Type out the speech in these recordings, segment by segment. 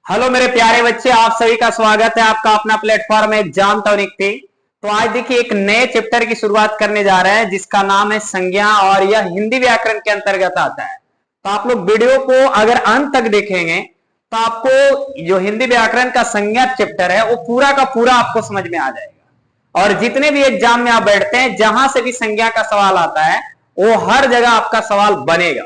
Hello मेरे प्यारे बच्चे, आप सभी का स्वागत है। आपका अपना प्लेटफॉर्म है एग्जाम टॉनिक थी। तो आज देखिए एक नए चैप्टर की शुरुआत करने जा रहे हैं जिसका नाम है संज्ञा, और यह हिंदी व्याकरण के अंतर्गत आता है। तो आप लोग वीडियो को अगर अंत तक देखेंगे तो आपको जो हिंदी व्याकरण का संज्ञा चैप्टर है वो पूरा का पूरा आपको समझ में आ जाएगा। और जितने भी एग्जाम में आप बैठते हैं, जहां से भी संज्ञा का सवाल आता है वो हर जगह आपका सवाल बनेगा।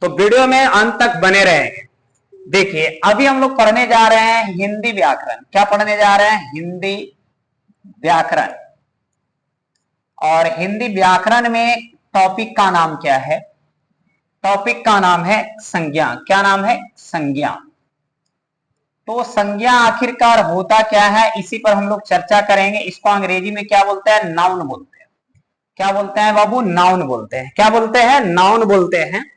तो वीडियो में अंत तक बने रहेंगे। देखिए अभी हम लोग पढ़ने जा रहे हैं हिंदी व्याकरण। क्या पढ़ने जा रहे हैं? हिंदी व्याकरण। और हिंदी व्याकरण में टॉपिक का नाम क्या है? टॉपिक का नाम है संज्ञा। क्या नाम है? संज्ञा। तो संज्ञा आखिरकार होता क्या है, इसी पर हम लोग चर्चा करेंगे। इसको अंग्रेजी में क्या बोलते हैं? नाउन बोलते हैं। क्या बोलते हैं बाबू? नाउन बोलते हैं। क्या बोलते हैं? नाउन बोलते हैं।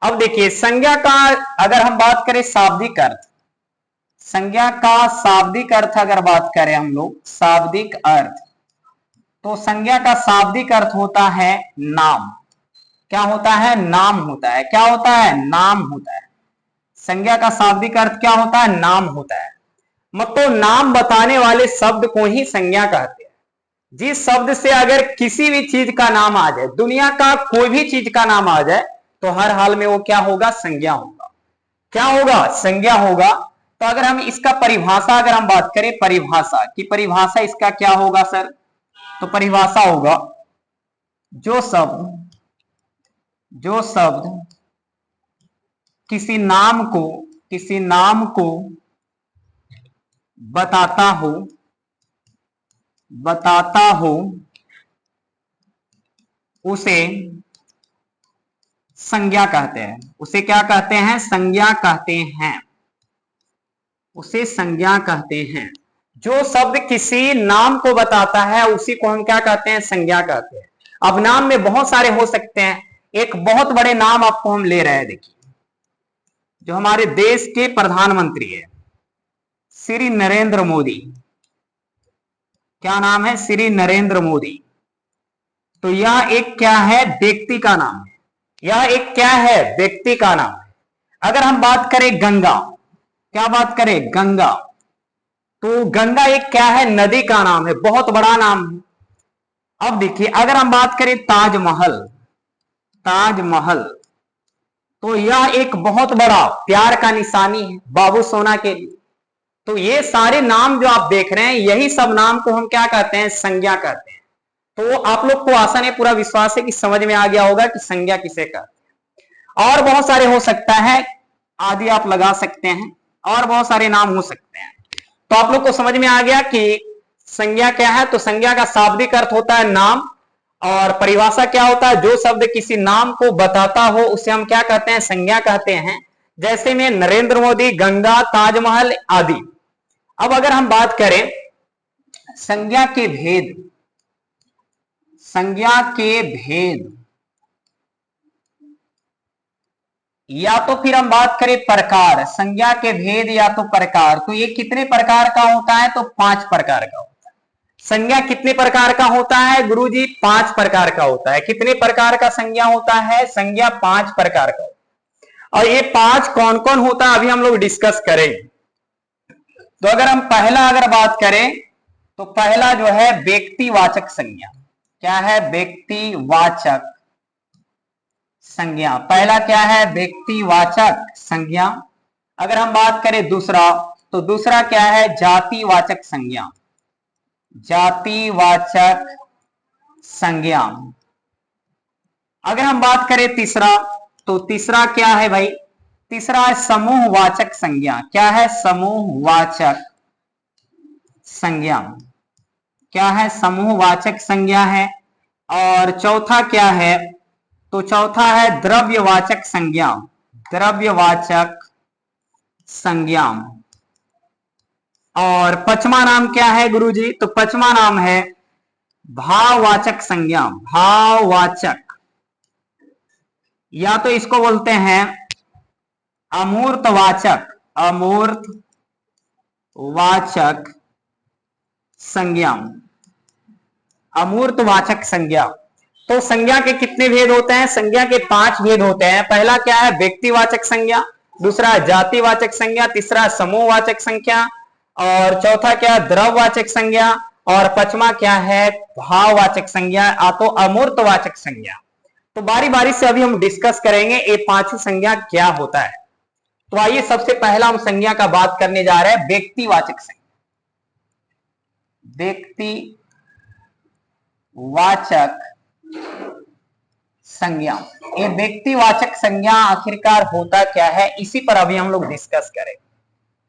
अब देखिए संज्ञा का अगर हम बात करें शाब्दिक अर्थ, संज्ञा का शाब्दिक अर्थ अगर बात करें हम लोग, शाब्दिक अर्थ, तो संज्ञा का शाब्दिक अर्थ होता है नाम। क्या होता है? नाम होता है। क्या होता है? नाम होता है। संज्ञा का शाब्दिक अर्थ क्या होता है? नाम होता है। मतलब नाम बताने वाले शब्द को ही संज्ञा कहते हैं। जिस शब्द से अगर किसी भी चीज का नाम आ जाए, दुनिया का कोई भी चीज का नाम आ जाए, तो हर हाल में वो क्या होगा? संज्ञा होगा। क्या होगा? संज्ञा होगा। तो अगर हम इसका परिभाषा अगर हम बात करें, परिभाषा की परिभाषा इसका क्या होगा सर? तो परिभाषा होगा जो शब्द किसी नाम को बताता हो उसे संज्ञा कहते हैं। उसे क्या कहते हैं? संज्ञा कहते हैं। उसे संज्ञा कहते हैं। जो शब्द किसी नाम को बताता है उसी को हम क्या कहते हैं? संज्ञा कहते हैं। अब नाम में बहुत सारे हो सकते हैं। एक बहुत बड़े नाम आपको हम ले रहे हैं। देखिए जो हमारे देश के प्रधानमंत्री है, श्री नरेंद्र मोदी। क्या नाम है? श्री नरेंद्र मोदी। तो यह एक क्या है? व्यक्ति का नाम है। यह एक क्या है? व्यक्ति का नाम है। अगर हम बात करें गंगा, क्या बात करें? गंगा, तो गंगा एक क्या है? नदी का नाम है, बहुत बड़ा नाम है। अब देखिए अगर हम बात करें ताजमहल, ताजमहल, तो यह एक बहुत बड़ा प्यार का निशानी है बाबू सोना के लिए। तो ये सारे नाम जो आप देख रहे हैं, यही सब नाम को हम क्या कहते हैं? संज्ञा कहते हैं। तो आप लोग को आसान है, पूरा विश्वास है कि समझ में आ गया होगा कि संज्ञा किसे कहते हैं। और बहुत सारे हो सकता है, आदि आप लगा सकते हैं, और बहुत सारे नाम हो सकते हैं। तो आप लोग को समझ में आ गया कि संज्ञा क्या है। तो संज्ञा का शाब्दिक अर्थ होता है नाम, और परिभाषा क्या होता है? जो शब्द किसी नाम को बताता हो उसे हम क्या कहते हैं? संज्ञा कहते हैं। जैसे में नरेंद्र मोदी, गंगा, ताजमहल आदि। अब अगर हम बात करें संज्ञा के भेद, संज्ञा के भेद, या तो फिर हम बात करें प्रकार, संज्ञा के भेद या तो प्रकार, तो ये कितने प्रकार का होता है? तो 5 प्रकार का होता है। संज्ञा कितने प्रकार का होता है गुरुजी? 5 प्रकार का होता है। कितने प्रकार का संज्ञा होता है? संज्ञा 5 प्रकार का होता है। और ये 5 कौन कौन होता है अभी हम लोग डिस्कस करेंगे। तो अगर हम पहला अगर बात करें तो पहला जो है व्यक्तिवाचक संज्ञा। क्या है? व्यक्तिवाचक संज्ञा। पहला क्या है? व्यक्तिवाचक संज्ञा। अगर हम बात करें दूसरा, तो दूसरा क्या है? जातिवाचक संज्ञा। जातिवाचक संज्ञा। अगर हम बात करें तीसरा, तो तीसरा क्या है भाई? तीसरा है समूहवाचक संज्ञा। क्या है? समूहवाचक संज्ञा। क्या है? समूहवाचक संज्ञा है। और चौथा क्या है? तो चौथा है द्रव्यवाचक संज्ञा। द्रव्यवाचक संज्ञा। और पांचवा नाम क्या है गुरुजी? तो पांचवा नाम है भाववाचक संज्ञा। भाववाचक, या तो इसको बोलते हैं अमूर्तवाचक, अमूर्तवाचक संज्ञा। अमूर्तवाचक संज्ञा। तो संज्ञा के कितने भेद होते हैं? संज्ञा के 5 भेद होते हैं। पहला क्या है? व्यक्तिवाचक संज्ञा। दूसरा जातिवाचक संज्ञा, तीसरा समूहवाचक संख्या, और चौथा क्या, द्रववाचक संज्ञा, और पांचवा क्या है, भाववाचक संज्ञा, तो अमूर्तवाचक संज्ञा। तो बारी बारी से अभी हम डिस्कस करेंगे ये पांचों संज्ञा क्या होता है। तो आइए सबसे पहला हम संज्ञा का बात करने जा रहे हैं, व्यक्तिवाचक संज्ञा। व्यक्तिवाचक संज्ञा, ये व्यक्तिवाचक संज्ञा आखिरकार होता क्या है, इसी पर अभी हम लोग डिस्कस करें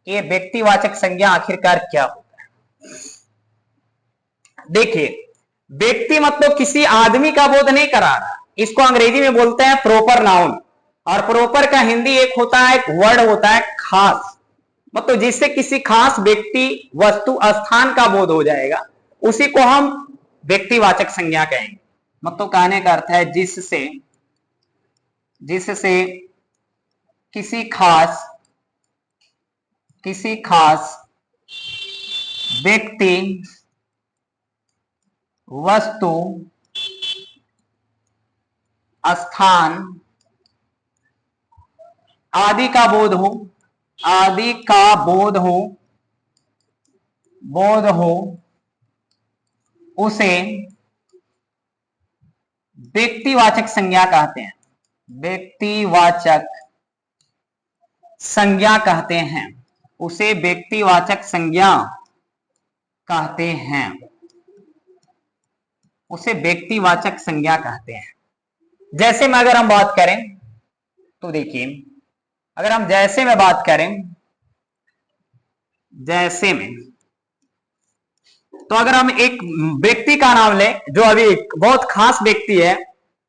कि ये व्यक्तिवाचक संज्ञा आखिरकार क्या होता है। देखिए, व्यक्ति मतलब किसी आदमी का बोध नहीं करा रहा, इसको अंग्रेजी में बोलते हैं प्रॉपर नाउन, और प्रॉपर का हिंदी एक होता है, एक वर्ड होता है खास, मतलब जिससे किसी खास व्यक्ति, वस्तु, स्थान का बोध हो जाएगा, उसी को हम व्यक्तिवाचक संज्ञा कहेंगे। मतलब कहने का अर्थ है जिससे किसी खास व्यक्ति, वस्तु, स्थान आदि का बोध हो, उसे व्यक्तिवाचक संज्ञा कहते हैं। व्यक्तिवाचक संज्ञा कहते हैं, उसे व्यक्तिवाचक संज्ञा कहते हैं, उसे व्यक्तिवाचक संज्ञा कहते हैं। जैसे में अगर हम बात करें तो देखिए, अगर हम जैसे में बात करें, जैसे में, तो अगर हम एक व्यक्ति का नाम लें जो अभी एक बहुत खास व्यक्ति है,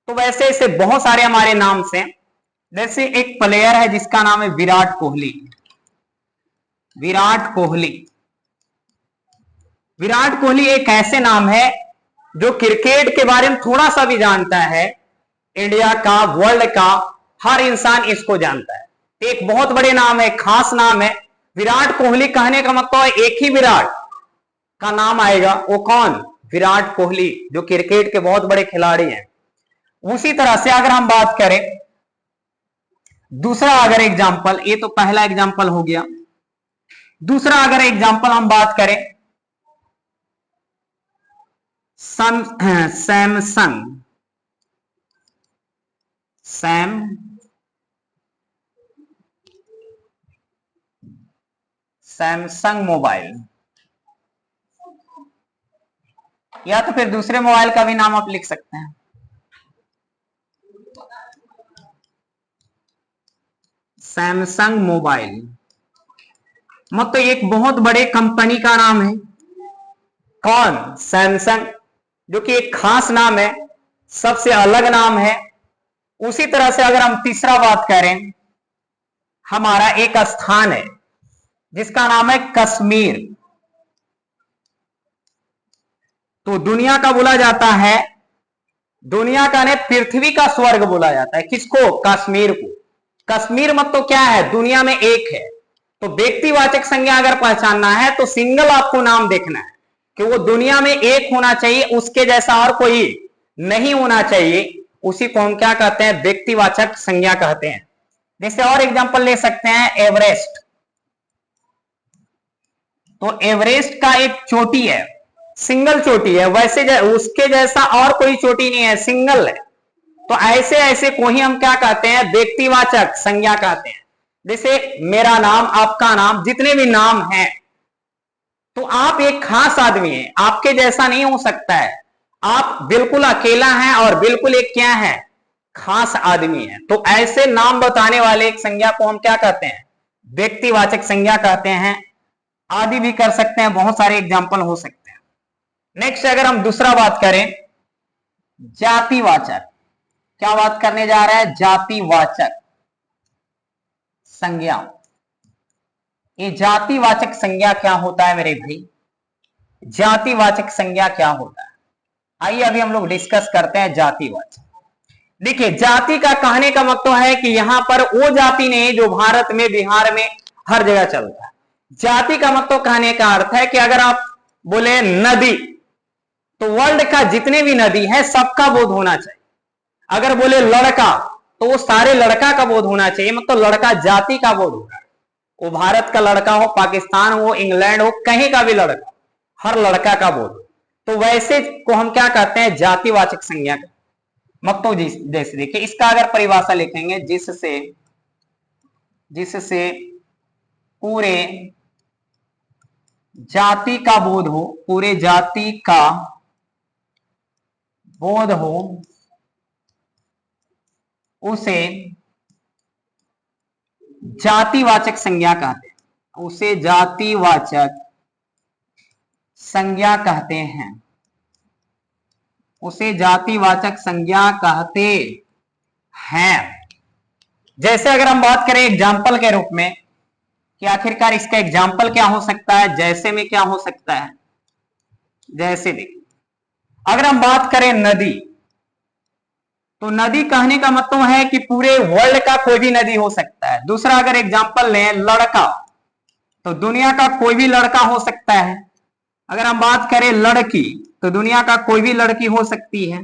तो वैसे ऐसे बहुत सारे हमारे नाम से, जैसे एक प्लेयर है जिसका नाम है विराट कोहली। विराट कोहली एक ऐसे नाम है जो क्रिकेट के बारे में थोड़ा सा भी जानता है, इंडिया का, वर्ल्ड का हर इंसान इसको जानता है। एक बहुत बड़े नाम है, खास नाम है विराट कोहली। कहने का मतलब है एक ही विराट का नाम आएगा, वो कौन, विराट कोहली, जो क्रिकेट के बहुत बड़े खिलाड़ी हैं। उसी तरह से अगर हम बात करें दूसरा अगर एग्जाम्पल, ये तो पहला एग्जाम्पल हो गया, दूसरा अगर एग्जाम्पल हम बात करें सैमसंग मोबाइल, या तो फिर दूसरे मोबाइल का भी नाम आप लिख सकते हैं। सैमसंग मोबाइल मतलब एक बहुत बड़े कंपनी का नाम है, कौन, सैमसंग, जो कि एक खास नाम है, सबसे अलग नाम है। उसी तरह से अगर हम तीसरा बात करें, हमारा एक स्थान है जिसका नाम है कश्मीर। तो दुनिया का बोला जाता है, दुनिया का नहीं, पृथ्वी का स्वर्ग बोला जाता है किसको, कश्मीर को। कश्मीर मतलब क्या है, दुनिया में एक है। तो व्यक्तिवाचक संज्ञा अगर पहचानना है तो सिंगल आपको नाम देखना है कि वो दुनिया में एक होना चाहिए, उसके जैसा और कोई नहीं होना चाहिए, उसी को हम क्या कहते हैं, व्यक्तिवाचक संज्ञा कहते हैं। जैसे और एग्जांपल ले सकते हैं, एवरेस्ट। तो एवरेस्ट का एक चोटी है, सिंगल चोटी है, वैसे उसके जैसा और कोई चोटी नहीं है, सिंगल है। तो ऐसे ऐसे को ही हम क्या कहते हैं, व्यक्तिवाचक संज्ञा कहते हैं। जैसे मेरा नाम, आपका नाम, जितने भी नाम हैं, तो आप एक खास आदमी हैं, आपके जैसा नहीं हो सकता है, आप बिल्कुल अकेला हैं और बिल्कुल एक क्या है, खास आदमी है। तो ऐसे नाम बताने वाले एक संज्ञा को हम क्या कहते हैं, व्यक्तिवाचक संज्ञा कहते हैं। आदि भी कर सकते हैं, बहुत सारे एग्जाम्पल हो सकते हैं। नेक्स्ट अगर हम दूसरा बात करें, जातिवाचक, क्या बात करने जा रहा है, जातिवाचक संज्ञा। ये जातिवाचक संज्ञा क्या होता है मेरे भाई, जातिवाचक संज्ञा क्या होता है, आइए अभी हम लोग डिस्कस करते हैं जातिवाचक। देखिए, जाति का कहने का मतलब है कि यहां पर वो जाति नहीं जो भारत में, बिहार में हर जगह चलता है। जाति का मतलब कहने का अर्थ है कि अगर आप बोले नदी, तो वर्ल्ड का जितने भी नदी है सबका बोध होना चाहिए। अगर बोले लड़का, तो वो सारे लड़का का बोध होना चाहिए, मतलब लड़का जाति का बोध होगा। वो भारत का लड़का हो, पाकिस्तान हो, इंग्लैंड हो, कहीं का भी लड़का, हर लड़का का बोध। तो वैसे को हम क्या कहते हैं, जातिवाचक संज्ञा। मतलब जैसे देखिए इसका अगर परिभाषा लिखेंगे, जिससे पूरे जाति का बोध हो, पूरे जाति का बोध हो, उसे जातिवाचक संज्ञा कहते हैं, उसे जातिवाचक संज्ञा कहते हैं, उसे जातिवाचक संज्ञा कहते हैं। जैसे अगर हम बात करें एग्जाम्पल के रूप में कि आखिरकार इसका एग्जाम्पल क्या हो सकता है, जैसे में क्या हो सकता है, जैसे देखिए अगर हम बात करें नदी, तो नदी कहने का मतलब है कि पूरे वर्ल्ड का कोई भी नदी हो सकता है। दूसरा अगर एग्जाम्पल लें लड़का, तो दुनिया का कोई भी लड़का हो सकता है। अगर हम बात करें लड़की, तो दुनिया का कोई भी लड़की हो सकती है।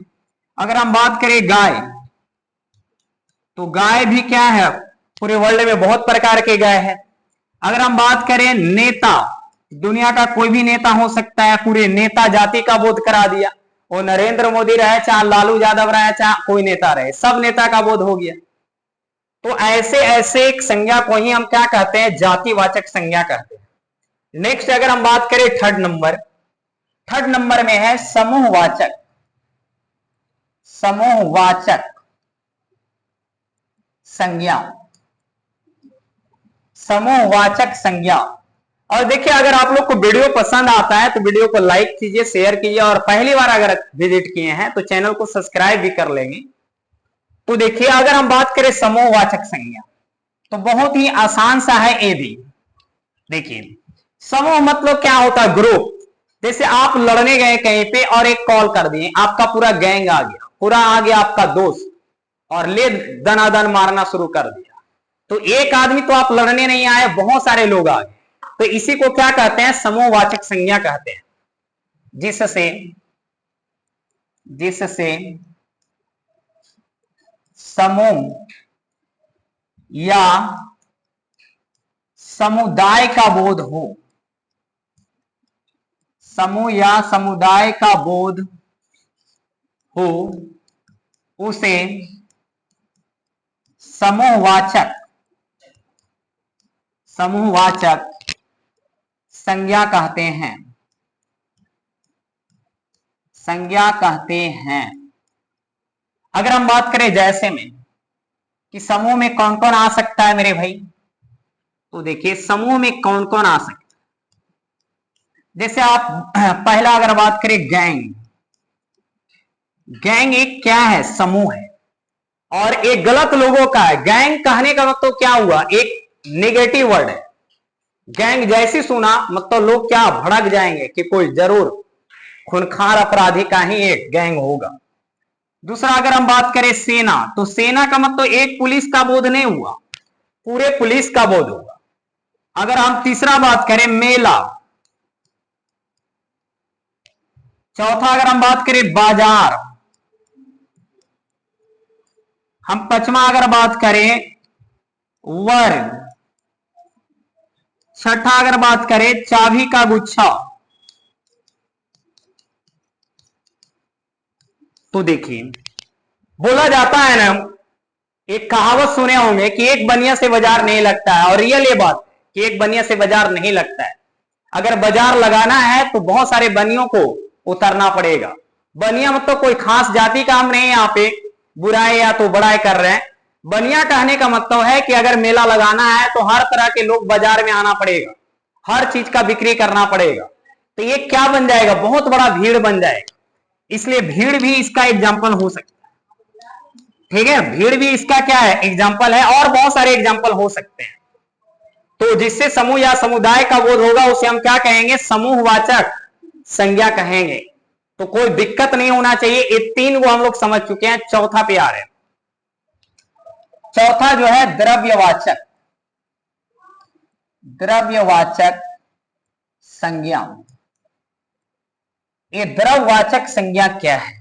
अगर हम बात करें गाय, तो गाय भी क्या है, पूरे वर्ल्ड में बहुत प्रकार के गाय है। अगर हम बात करें नेता, दुनिया का कोई भी नेता हो सकता है, पूरे नेता जाति का बोध करा दिया। वो नरेंद्र मोदी रहे, चाहे लालू यादव रहे, चाहे कोई नेता रहे, सब नेता का बोध हो गया। तो ऐसे ऐसे एक संज्ञा को ही हम क्या कहते हैं, जातिवाचक संज्ञा कहते हैं। नेक्स्ट अगर हम बात करें थर्ड नंबर में है समूहवाचक संज्ञा, समूहवाचक संज्ञा। और देखिए अगर आप लोग को वीडियो पसंद आता है तो वीडियो को लाइक कीजिए, शेयर कीजिए, और पहली बार अगर विजिट किए हैं तो चैनल को सब्सक्राइब भी कर लेंगे। तो देखिए अगर हम बात करें समूहवाचक संज्ञा, तो बहुत ही आसान सा है ये भी। देखिए समूह मतलब क्या होता है, ग्रुप। जैसे आप लड़ने गए कहीं पे और एक कॉल कर दिए, आपका पूरा गैंग आ गया, पूरा आ गया आपका दोस्त, और ले दनादन मारना शुरू कर दिया। तो एक आदमी तो आप लड़ने नहीं आए, बहुत सारे लोग आ गए। तो इसी को क्या कहते हैं, समूहवाचक संज्ञा कहते हैं। जिससे समूह या समुदाय का बोध हो, समूह या समुदाय का बोध हो, उसे समूहवाचक संज्ञा कहते हैं। अगर हम बात करें जैसे में कि समूह में कौन कौन आ सकता है मेरे भाई, तो देखिए समूह में कौन कौन आ सकता है। जैसे आप पहला अगर बात करें गैंग एक क्या है, समूह है, और एक गलत लोगों का है। गैंग कहने का मतलब क्या हुआ, एक नेगेटिव वर्ड है। गैंग जैसी सुना मतलब लोग क्या भड़क जाएंगे कि कोई जरूर खूनखार अपराधी का ही एक गैंग होगा। दूसरा अगर हम बात करें सेना, तो सेना का मतलब एक पुलिस का बोध नहीं हुआ, पूरे पुलिस का बोध होगा। अगर हम तीसरा बात करें मेला, चौथा अगर हम बात करें बाजार, हम पांचवा अगर बात करें वर्ग, छठा अगर बात करें चाबी का गुच्छा। तो देखिए बोला जाता है ना, एक कहावत सुने होंगे कि एक बनिया से बाजार नहीं लगता है, और रियल ये बात कि एक बनिया से बाजार नहीं लगता है। अगर बाजार लगाना है तो बहुत सारे बनियों को उतरना पड़ेगा। बनिया मतलब कोई खास जाति का हम नहीं यहाँ पे बुराई या तो बड़ाई कर रहे हैं। बनिया कहने का मतलब है कि अगर मेला लगाना है तो हर तरह के लोग बाजार में आना पड़ेगा, हर चीज का बिक्री करना पड़ेगा। तो ये क्या बन जाएगा, बहुत बड़ा भीड़ बन जाएगा। इसलिए भीड़ भी इसका एग्जाम्पल हो सकता है। ठीक है, भीड़ भी इसका क्या है, एग्जाम्पल है, और बहुत सारे एग्जाम्पल हो सकते हैं। तो जिससे समूह या समुदाय का बोध होगा उसे हम क्या कहेंगे, समूहवाचक संज्ञा कहेंगे। तो कोई दिक्कत नहीं होना चाहिए। ये तीन को हम लोग समझ चुके हैं, चौथा पे आ रहे हैं। चौथा जो है द्रव्यवाचक संज्ञा। ये द्रव्यवाचक संज्ञा क्या है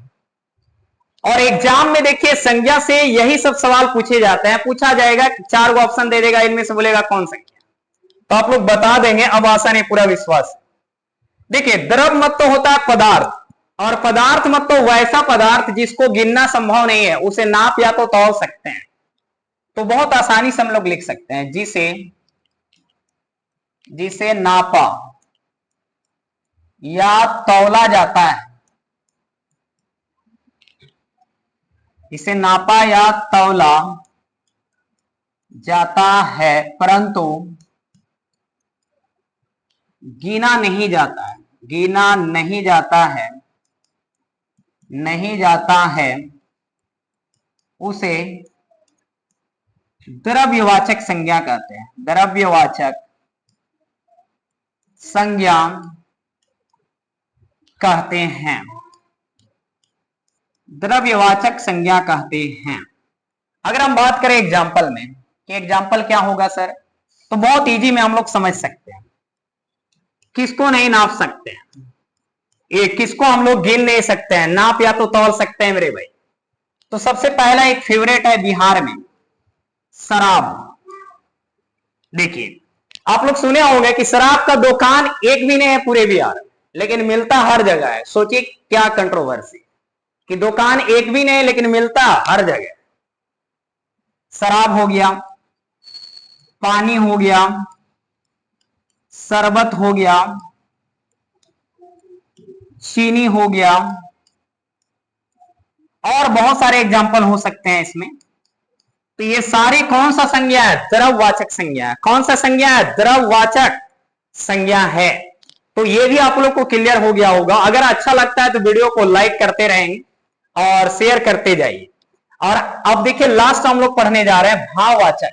और एग्जाम में देखिए संज्ञा से यही सब सवाल पूछे जाते हैं, पूछा जाएगा, 4 गो ऑप्शन दे देगा, इनमें से बोलेगा कौन संज्ञा, तो आप लोग बता देंगे, अब आसान है, पूरा विश्वास। देखिए द्रव मत तो होता है पदार्थ, और पदार्थ मत तो वैसा पदार्थ जिसको गिनना संभव नहीं है, उसे नाप या तो तौल सकते हैं। तो बहुत आसानी से हम लोग लिख सकते हैं, जिसे नापा या तौला जाता है, इसे नापा या तौला जाता है परंतु गिना नहीं जाता है, गिना नहीं जाता है, नहीं जाता है, उसे द्रव्यवाचक संज्ञा कहते हैं। द्रव्यवाचक संज्ञा कहते हैं, द्रव्यवाचक संज्ञा कहते हैं। अगर हम बात करें एग्जाम्पल में कि एग्जाम्पल क्या होगा सर, तो बहुत इजी में हम लोग समझ सकते हैं। किसको नहीं नाप सकते हैं, ये किसको हम लोग गिन नहीं सकते हैं, नाप या तो तौल सकते हैं मेरे भाई। तो सबसे पहला एक फेवरेट है बिहार में, शराब। देखिए आप लोग सुने होंगे कि शराब का दुकान एक भी नहीं है पूरे बिहार, लेकिन मिलता हर जगह है। सोचिए क्या कंट्रोवर्सी कि दुकान एक भी नहीं लेकिन मिलता हर जगह। शराब हो गया, पानी हो गया, शरबत हो गया, चीनी हो गया, और बहुत सारे एग्जाम्पल हो सकते हैं इसमें। तो ये सारी कौन सा संज्ञा है, द्रववाचक संज्ञा है। कौन सा संज्ञा है, द्रववाचक संज्ञा है। तो ये भी आप लोग को क्लियर हो गया होगा। अगर अच्छा लगता है तो वीडियो को लाइक करते रहेंगे और शेयर करते जाइए। और अब देखिए लास्ट हम लोग पढ़ने जा रहे हैं भाववाचक।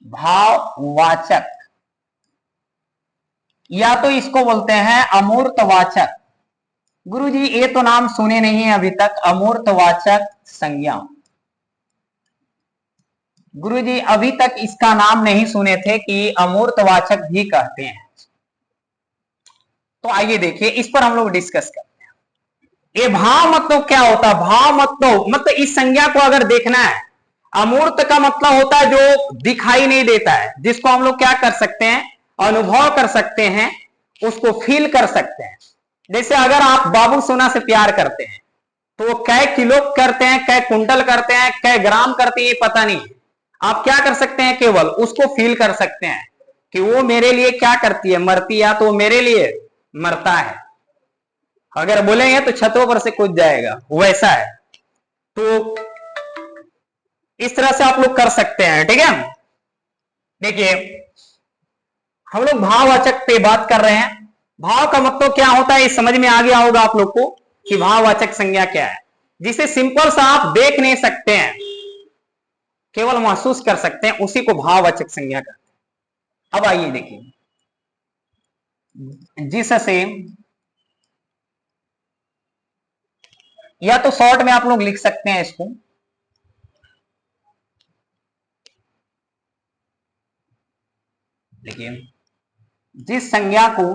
भाववाचक या तो इसको बोलते हैं अमूर्तवाचक। गुरुजी ये तो नाम सुने नहीं है अभी तक, अमूर्तवाचक संज्ञा। गुरुजी अभी तक इसका नाम नहीं सुने थे कि अमूर्तवाचक भी कहते हैं। तो आइए देखिए इस पर हम लोग डिस्कस करते हैं। ये भाव मतलब क्या होता है, भाव मतलब इस संज्ञा को अगर देखना है, अमूर्त का मतलब होता है जो दिखाई नहीं देता है, जिसको हम लोग क्या कर सकते हैं, अनुभव कर सकते हैं, उसको फील कर सकते हैं। जैसे अगर आप बाबू सोना से प्यार करते हैं तो वो कै किलो करते हैं, कै कुंटल करते हैं, कै ग्राम करते हैं, ये पता नहीं। आप क्या कर सकते हैं, केवल उसको फील कर सकते हैं कि वो मेरे लिए क्या करती है, मरती है, तो वो मेरे लिए मरता है। अगर बोलेंगे तो छतों पर से कूद जाएगा, वैसा है। तो इस तरह से आप लोग कर सकते हैं, ठीक है। देखिए हम लोग भाववाचक पे बात कर रहे हैं। भाव का मतलब क्या होता है ये समझ में आ गया होगा आप लोग को कि भाववाचक संज्ञा क्या है। जिसे सिंपल सा आप देख नहीं सकते हैं, केवल महसूस कर सकते हैं, उसी को भाववाचक संज्ञा कहते हैं। अब आइए देखिए, जिससे या तो शॉर्ट में आप लोग लिख सकते हैं इसको, देखिए जिस संज्ञा को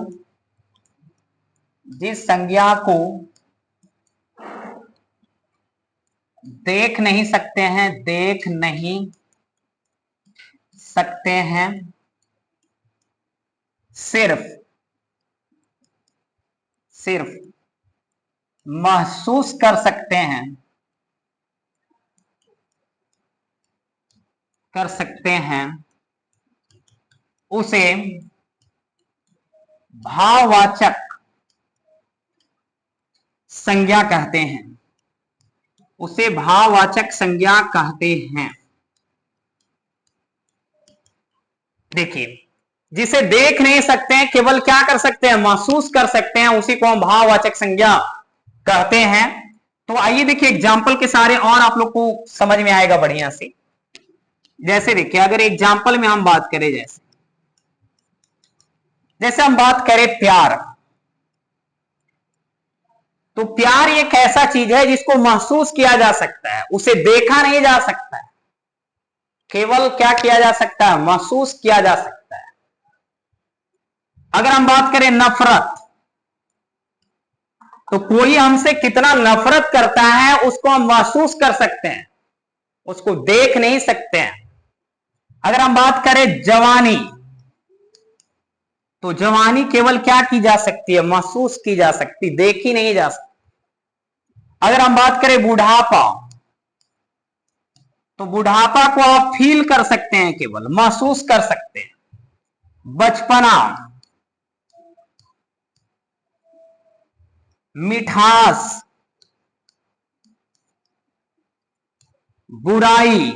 देख नहीं सकते हैं, देख नहीं सकते हैं, सिर्फ महसूस कर सकते हैं, उसे भाववाचक संज्ञा कहते हैं, उसे भाववाचक संज्ञा कहते हैं। देखिए जिसे देख नहीं सकते हैं, केवल क्या कर सकते हैं, महसूस कर सकते हैं, उसी को हम भाववाचक संज्ञा कहते हैं। तो आइए देखिए एग्जाम्पल के सारे और आप लोग को समझ में आएगा बढ़िया से। जैसे देखिए अगर एग्जाम्पल में हम बात करें, जैसे हम बात करें प्यार, तो प्यार एक ऐसा चीज है जिसको महसूस किया जा सकता है, उसे देखा नहीं जा सकता है, केवल क्या किया जा सकता है, महसूस किया जा सकता है। अगर हम बात करें नफरत, तो कोई हमसे कितना नफरत करता है उसको हम महसूस कर सकते हैं, उसको देख नहीं सकते हैं। अगर हम बात करें जवानी, तो जवानी केवल क्या की जा सकती है, महसूस की जा सकती, देखी नहीं जा सकती। अगर हम बात करें बुढ़ापा, तो बुढ़ापा को आप फील कर सकते हैं, केवल महसूस कर सकते हैं। बचपना, मिठास, बुराई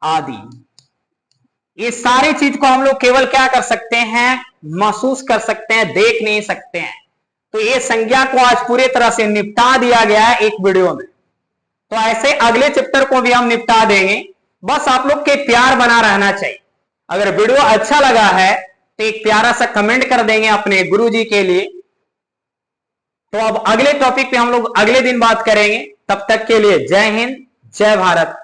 आदि, ये सारी चीज को हम लोग केवल क्या कर सकते हैं, महसूस कर सकते हैं, देख नहीं सकते हैं। तो ये संज्ञा को आज पूरी तरह से निपटा दिया गया है एक वीडियो में। तो ऐसे अगले चैप्टर को भी हम निपटा देंगे, बस आप लोग के प्यार बना रहना चाहिए। अगर वीडियो अच्छा लगा है तो एक प्यारा सा कमेंट कर देंगे अपने गुरुजी के लिए। तो अब अगले टॉपिक पे हम लोग अगले दिन बात करेंगे। तब तक के लिए जय हिंद, जय भारत।